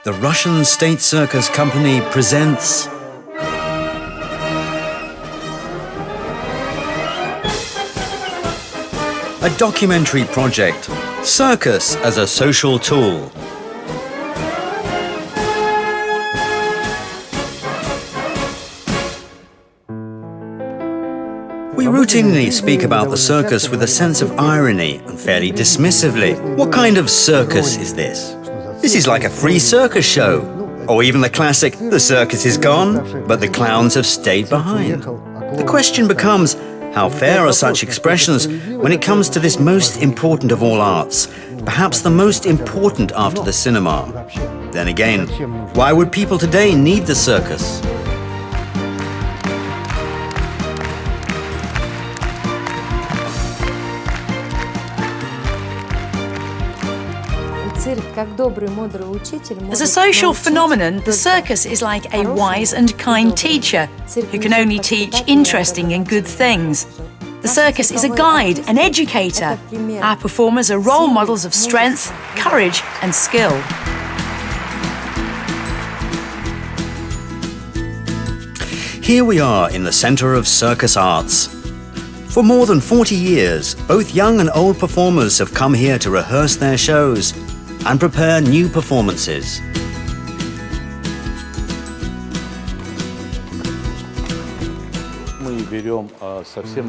the Russian State Circus Company presents a documentary project, Circus as a Social Tool. We routinely speak about the circus with a sense of irony and fairly dismissively. What kind of circus is this? This is like a free circus show. Or even the classic, the circus is gone, but the clowns have stayed behind. The question becomes, how fair are such expressions when it comes to this most important of all arts, perhaps the most important after the cinema? Then again, why would people today need the circus? As a social phenomenon, the circus is like a wise and kind teacher who can only teach interesting and good things. The circus is a guide, an educator. Our performers are role models of strength, courage and skill. Here we are in the center of circus arts. For more than 40 years, both young and old performers have come here to rehearse their shows and prepare new performances.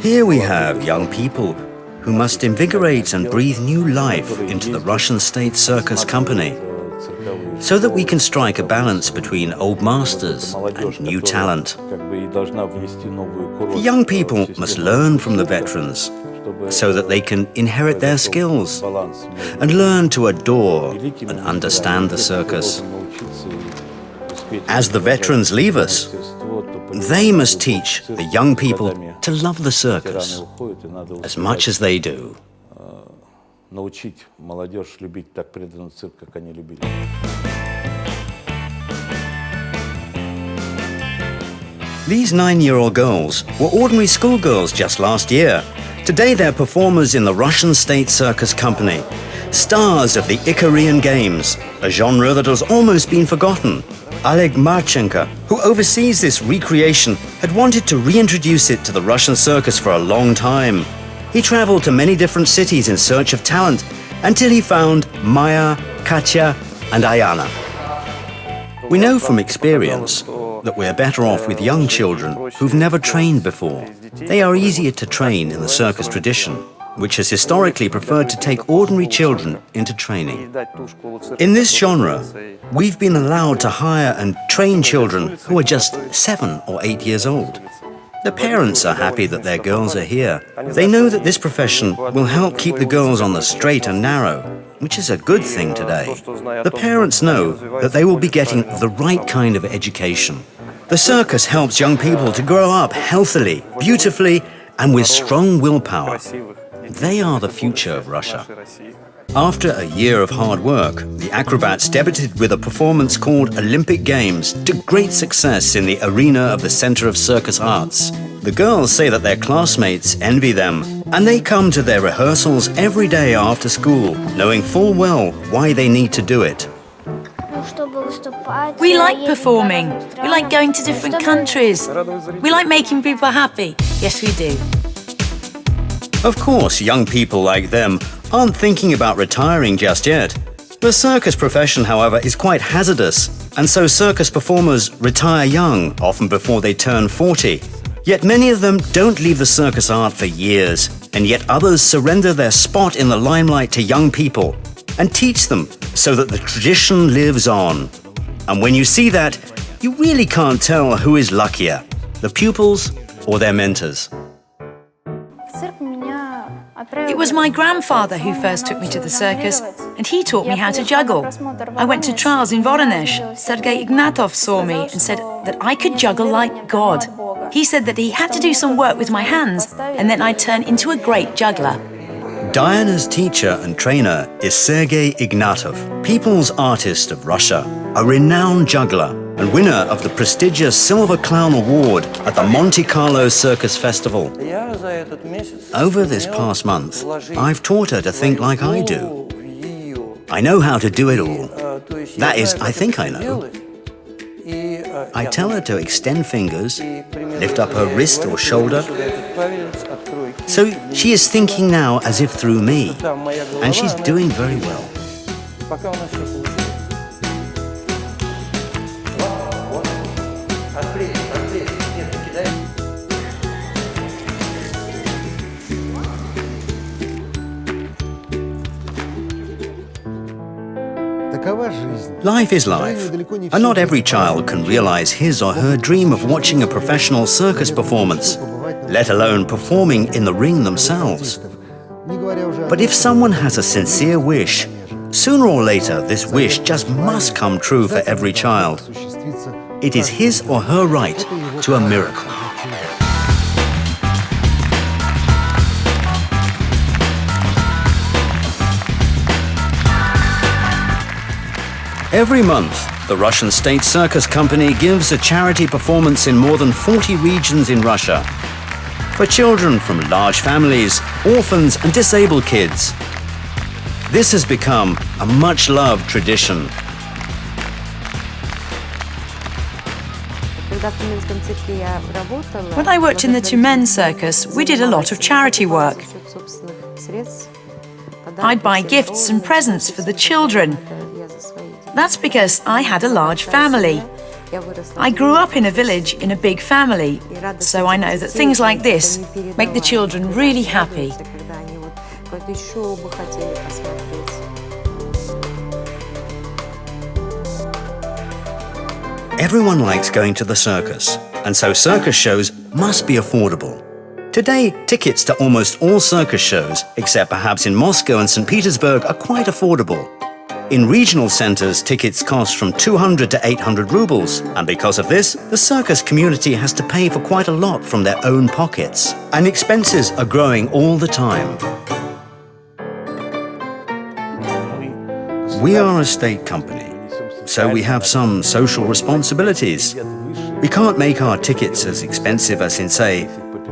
Here we have young people who must invigorate and breathe new life into the Russian State Circus Company, so that we can strike a balance between old masters and new talent. The young people must learn from the veterans, so that they can inherit their skills and learn to adore and understand the circus. As the veterans leave us, they must teach the young people to love the circus as much as they do. These 9-year-old girls were ordinary schoolgirls just last year. Today they're performers in the Russian State Circus Company, stars of the Icarian Games, a genre that has almost been forgotten. Oleg Marchenko, who oversees this recreation, had wanted to reintroduce it to the Russian circus for a long time. He traveled to many different cities in search of talent until he found Maya, Katya and Ayana. We know from experience that we're better off with young children who've never trained before. They are easier to train in the circus tradition, which has historically preferred to take ordinary children into training. In this genre, we've been allowed to hire and train children who are just 7 or 8 years old. The parents are happy that their girls are here. They know that this profession will help keep the girls on the straight and narrow, which is a good thing today. The parents know that they will be getting the right kind of education. The circus helps young people to grow up healthily, beautifully, and with strong willpower. They are the future of Russia. After a year of hard work, the acrobats debuted with a performance called Olympic Games to great success in the arena of the Center of Circus Arts. The girls say that their classmates envy them, and they come to their rehearsals every day after school, knowing full well why they need to do it. We like performing. We like going to different countries. We like making people happy. Yes, we do. Of course, young people like them aren't thinking about retiring just yet. The circus profession, however, is quite hazardous, and so circus performers retire young, often before they turn 40. Yet many of them don't leave the circus art for years, and yet others surrender their spot in the limelight to young people and teach them so that the tradition lives on. And when you see that, you really can't tell who is luckier, the pupils or their mentors. It was my grandfather who first took me to the circus, and he taught me how to juggle. I went to trials in Voronezh. Sergei Ignatov saw me and said that I could juggle like God. He said that he had to do some work with my hands, and then I'd turn into a great juggler. Diana's teacher and trainer is Sergei Ignatov, People's Artist of Russia, a renowned juggler and winner of the prestigious Silver Clown Award at the Monte Carlo Circus Festival. Over this past month, I've taught her to think like I do. I know how to do it all. That is, I think I know. I tell her to extend fingers, lift up her wrist or shoulder. So she is thinking now as if through me, and she's doing very well. Life is life, and not every child can realize his or her dream of watching a professional circus performance, let alone performing in the ring themselves. But if someone has a sincere wish, sooner or later this wish just must come true for every child. It is his or her right to a miracle. Every month, the Russian State Circus Company gives a charity performance in more than 40 regions in Russia. For children from large families, orphans and disabled kids. This has become a much-loved tradition. When I worked in the Tyumen circus, we did a lot of charity work. I'd buy gifts and presents for the children. That's because I had a large family. I grew up in a village in a big family, so I know that things like this make the children really happy. Everyone likes going to the circus, and so circus shows must be affordable. Today, tickets to almost all circus shows, except perhaps in Moscow and St. Petersburg, are quite affordable. In regional centers, tickets cost from 200 to 800 rubles, and because of this, the circus community has to pay for quite a lot from their own pockets, and expenses are growing all the time. We are a state company, so we have some social responsibilities. We can't make our tickets as expensive as in, say,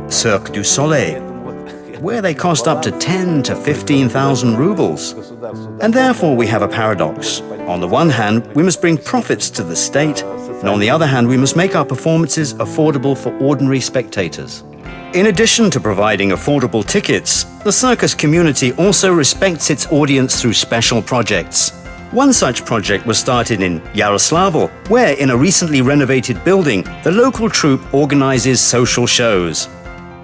Cirque du Soleil, where they cost up to 10 to 15,000 rubles. And therefore we have a paradox. On the one hand, we must bring profits to the state, and on the other hand, we must make our performances affordable for ordinary spectators. In addition to providing affordable tickets, the circus community also respects its audience through special projects. One such project was started in Yaroslavl, where in a recently renovated building, the local troupe organizes social shows.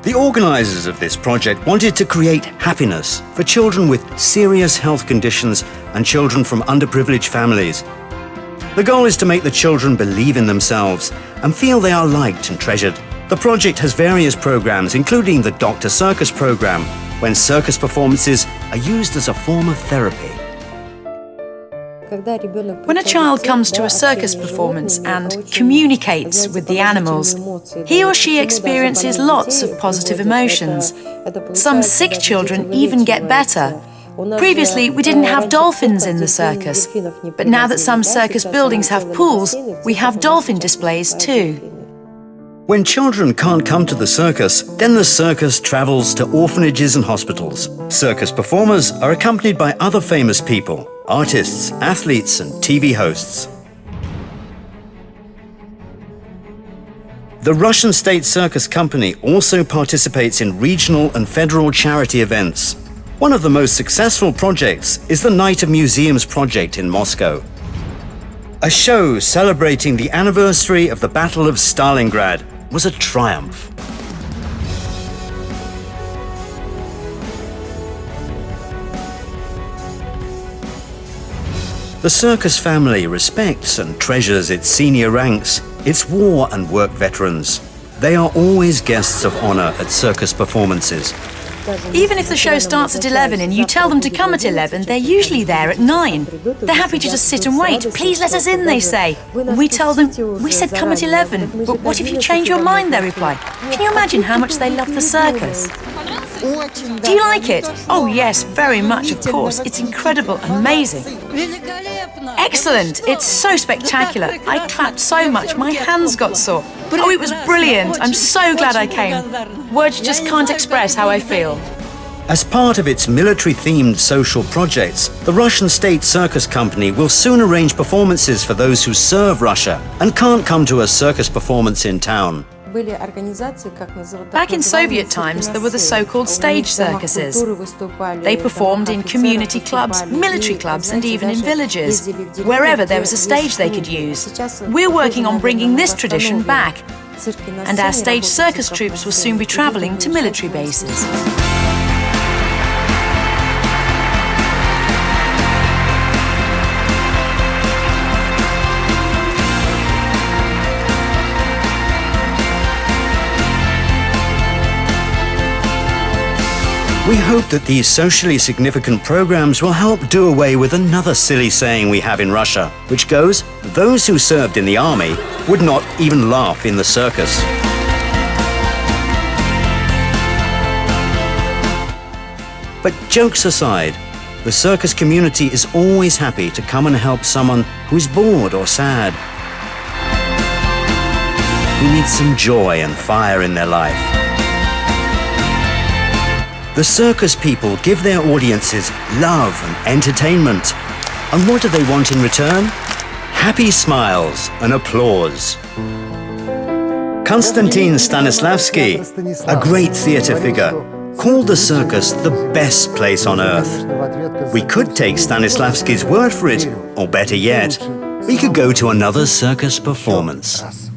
The organizers of this project wanted to create happiness for children with serious health conditions and children from underprivileged families. The goal is to make the children believe in themselves and feel they are liked and treasured. The project has various programs, including the Dr. Circus program, when circus performances are used as a form of therapy. When a child comes to a circus performance and communicates with the animals, he or she experiences lots of positive emotions. Some sick children even get better. Previously, we didn't have dolphins in the circus, but now that some circus buildings have pools, we have dolphin displays too. When children can't come to the circus, then the circus travels to orphanages and hospitals. Circus performers are accompanied by other famous people, artists, athletes, and TV hosts. The Russian State Circus Company also participates in regional and federal charity events. One of the most successful projects is the Night of Museums project in Moscow. A show celebrating the anniversary of the Battle of Stalingrad was a triumph. The circus family respects and treasures its senior ranks, its war and work veterans. They are always guests of honor at circus performances. Even if the show starts at 11 and you tell them to come at 11, they're usually there at 9. They're happy to just sit and wait. Please let us in, they say. And we tell them, we said come at 11, but what if you change your mind, they reply. Can you imagine how much they love the circus? Do you like it? Oh yes, very much, of course. It's incredible, amazing. Excellent, it's so spectacular. I clapped so much, my hands got sore. Oh, it was brilliant. I'm so glad I came. Words just can't express how I feel. As part of its military-themed social projects, the Russian State Circus Company will soon arrange performances for those who serve Russia and can't come to a circus performance in town. Back in Soviet times, there were the so-called stage circuses. They performed in community clubs, military clubs, and even in villages. Wherever there was a stage they could use. We're working on bringing this tradition back, and our stage circus troupes will soon be travelling to military bases. We hope that these socially significant programs will help do away with another silly saying we have in Russia, which goes, those who served in the army would not even laugh in the circus. But jokes aside, the circus community is always happy to come and help someone who is bored or sad, who needs some joy and fire in their life. The circus people give their audiences love and entertainment. And what do they want in return? Happy smiles and applause. Konstantin Stanislavski, a great theatre figure, called the circus the best place on earth. We could take Stanislavski's word for it, or better yet, we could go to another circus performance.